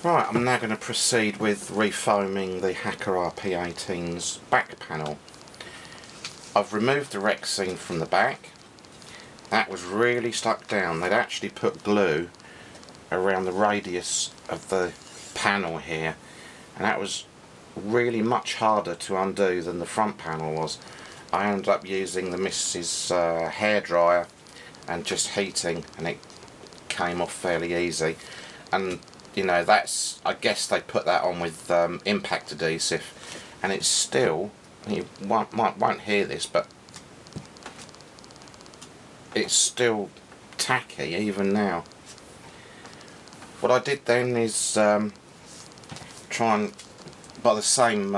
Right, I'm now going to proceed with refoaming the Hacker RP18's back panel. I've removed the Rexine from the back. That was really stuck down. They'd actually put glue around the radius of the panel here, and that was really much harder to undo than the front panel was. I ended up using the Mrs. hairdryer and just heating, and it came off fairly easy. And you know, that's, I guess they put that on with impact adhesive, and it's still, you won't hear this, but it's still tacky even now. What I did then is try and, by the same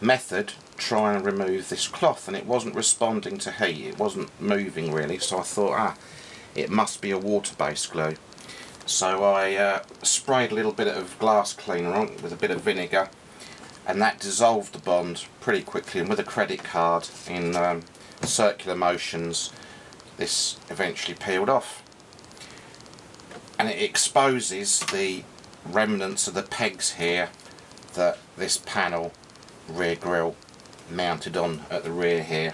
method, try and remove this cloth, and it wasn't responding to heat, it wasn't moving really, so I thought, it must be a water-based glue. So I sprayed a little bit of glass cleaner on with a bit of vinegar, and that dissolved the bond pretty quickly, and with a credit card in circular motions this eventually peeled off, and it exposes the remnants of the pegs here that this panel rear grille mounted on at the rear here.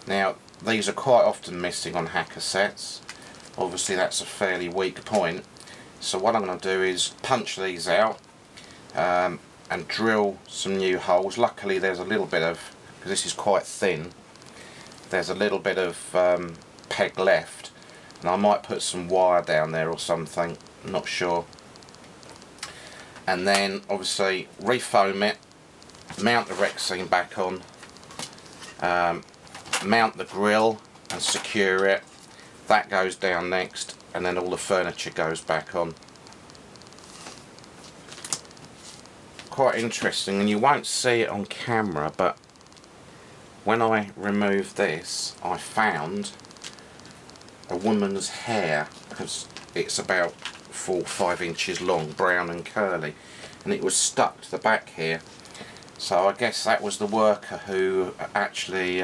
Now these are quite often missing on Hacker sets. Obviously that's a fairly weak point, so what I'm going to do is punch these out and drill some new holes. Luckily there's a little bit of, because this is quite thin, there's a little bit of peg left, and I might put some wire down there or something, I'm not sure. And then obviously refoam it, mount the Rexine back on, mount the grill and secure it. That goes down next, and then all the furniture goes back on. Quite interesting, and you won't see it on camera, but when I removed this I found a woman's hair, because it's about 4 or 5 inches long, brown and curly, and it was stuck to the back here. So I guess that was the worker who actually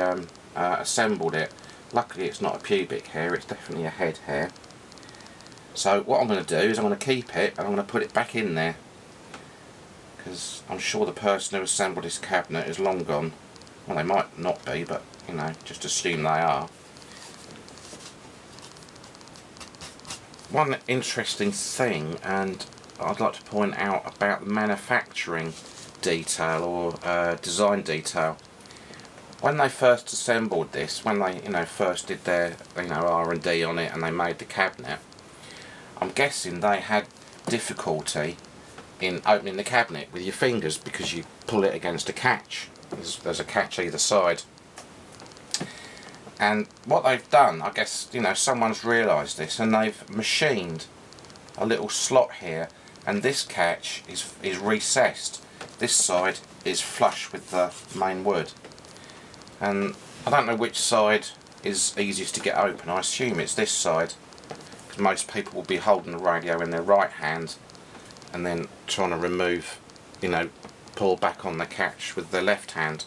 assembled it. Luckily it's not a pubic hair, it's definitely a head hair. So what I'm going to do is I'm going to keep it and I'm going to put it back in there, because I'm sure the person who assembled this cabinet is long gone. Well, they might not be, but you know, just assume they are. One interesting thing, and I'd like to point out about the manufacturing detail or design detail. When they first assembled this, when they first did their R&D on it and they made the cabinet, I'm guessing they had difficulty in opening the cabinet with your fingers, because you pull it against a catch. There's a catch either side. And what they've done, I guess, someone's realised this, and they've machined a little slot here, and this catch is recessed. This side is flush with the main wood. And I don't know which side is easiest to get open. I assume it's this side, because most people will be holding the radio in their right hand and then trying to remove, pull back on the catch with their left hand.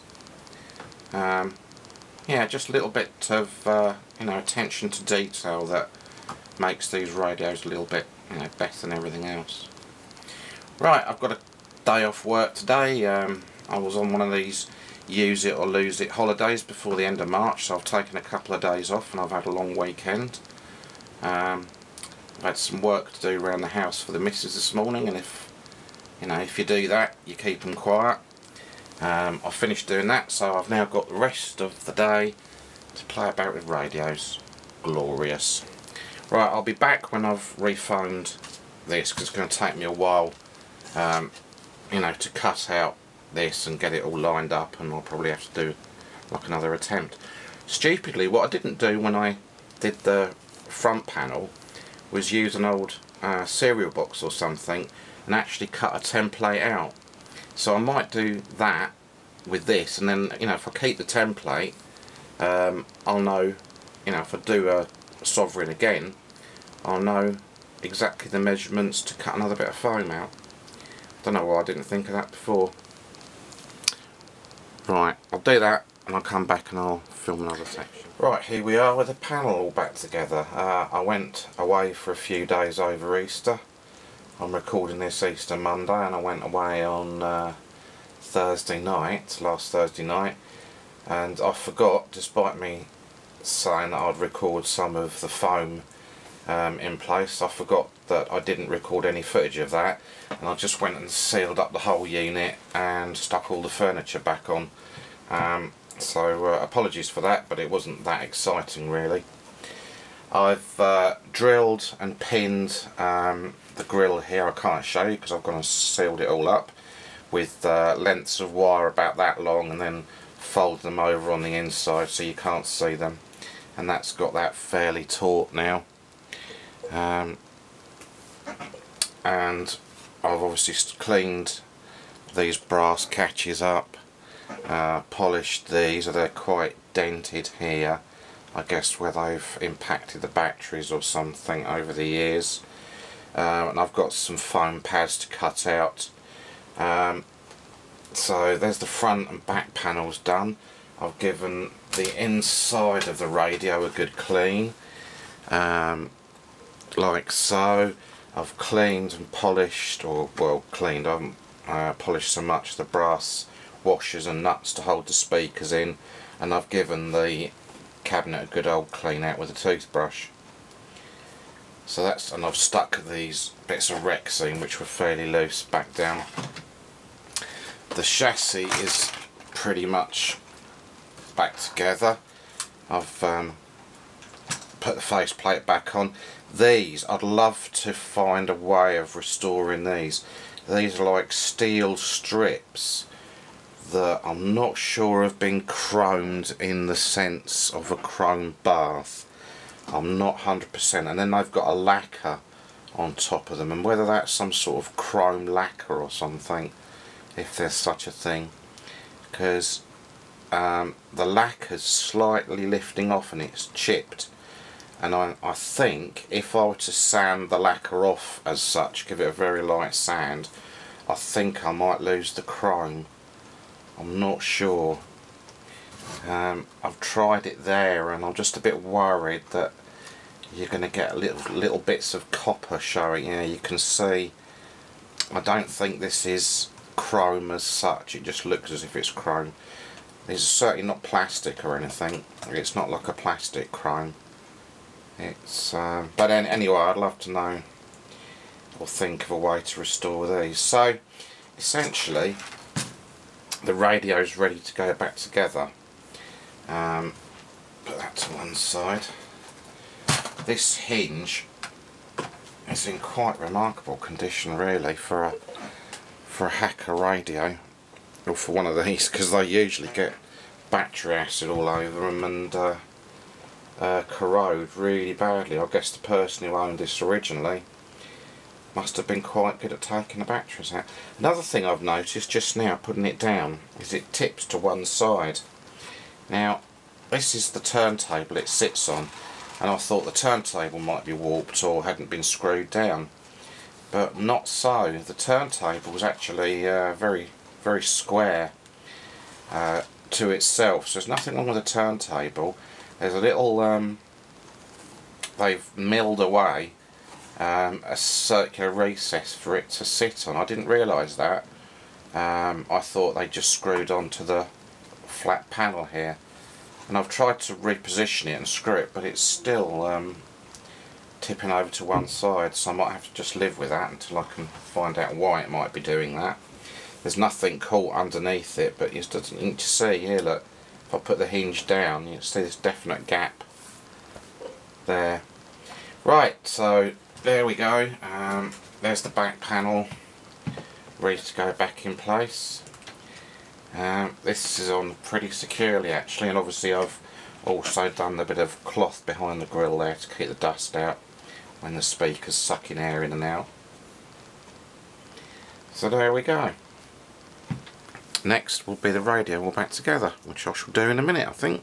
Yeah, just a little bit of attention to detail that makes these radios a little bit better than everything else. Right, I've got a day off work today. I was on one of these use it or lose it holidays before the end of March, so I've taken a couple of days off and I've had a long weekend. I've had some work to do around the house for the missus this morning, and if you do that, you keep them quiet. I've finished doing that, so I've now got the rest of the day to play about with radios. Glorious. Right, I'll be back when I've refoamed this, because it's going to take me a while to cut out this and get it all lined up, and I'll probably have to do like another attempt. Stupidly, what I didn't do when I did the front panel was use an old cereal box or something and actually cut a template out. So I might do that with this, and then if I keep the template, I'll know, if I do a Sovereign again, I'll know exactly the measurements to cut another bit of foam out. Don't know why I didn't think of that before. Right, I'll do that and I'll come back and I'll film another section. Right, here we are with the panel all back together. I went away for a few days over Easter. I'm recording this Easter Monday, and I went away on Thursday night, last Thursday night, and I forgot, despite me saying that I'd record some of the foam in place, I forgot that I didn't record any footage of that, and I just went and sealed up the whole unit and stuck all the furniture back on. So apologies for that, but it wasn't that exciting really. I've drilled and pinned the grill here. I can't show you because I've gone and sealed it all up with lengths of wire about that long, and then fold them over on the inside so you can't see them, and that's got that fairly taut now. And I've obviously cleaned these brass catches up, polished these. They're quite dented here, I guess where they've impacted the batteries or something over the years. And I've got some foam pads to cut out. So there's the front and back panels done. I've given the inside of the radio a good clean, like so. I've cleaned and polished, or well cleaned, I haven't polished so much, the brass washers and nuts to hold the speakers in, and I've given the cabinet a good old clean out with a toothbrush. So that's, and I've stuck these bits of Rexine which were fairly loose back down. The chassis is pretty much back together. I've put the faceplate back on. These, I'd love to find a way of restoring these. These are like steel strips that I'm not sure have been chromed in the sense of a chrome bath. I'm not 100%, and then they've got a lacquer on top of them, and whether that's some sort of chrome lacquer or something, if there's such a thing, because the lacquer's slightly lifting off and it's chipped, and I think if I were to sand the lacquer off as such, give it a very light sand, I think I might lose the chrome. I'm not sure. I've tried it there, and I'm just a bit worried that you're going to get little bits of copper showing. You know, you can see, I don't think this is chrome as such, it just looks as if it's chrome. These are certainly not plastic or anything, it's not like a plastic chrome. It's but anyway, I'd love to know or think of a way to restore these. So essentially the radio is ready to go back together. Put that to one side. This hinge is in quite remarkable condition really for a Hacker radio, or for one of these, because they usually get battery acid all over them and corrode really badly. I guess the person who owned this originally must have been quite good at taking the batteries out. Another thing I've noticed just now putting it down is it tips to one side. Now this is the turntable it sits on, and I thought the turntable might be warped or hadn't been screwed down, but not so. The turntable was actually very square to itself, so there's nothing wrong with the turntable. There's a little they've milled away a circular recess for it to sit on. I didn't realise that. I thought they just screwed onto the flat panel here, and I've tried to reposition it and screw it, but it's still tipping over to one side, so I might have to just live with that until I can find out why it might be doing that. There's nothing caught underneath it, but you can see here, look, if I put the hinge down, you can see this definite gap there. Right, so there we go. There's the back panel ready to go back in place. This is on pretty securely actually, and obviously I've also done a bit of cloth behind the grill there to keep the dust out when the speaker's sucking air in and out. So there we go. Next will be the radio all back together, which I shall do in a minute I think.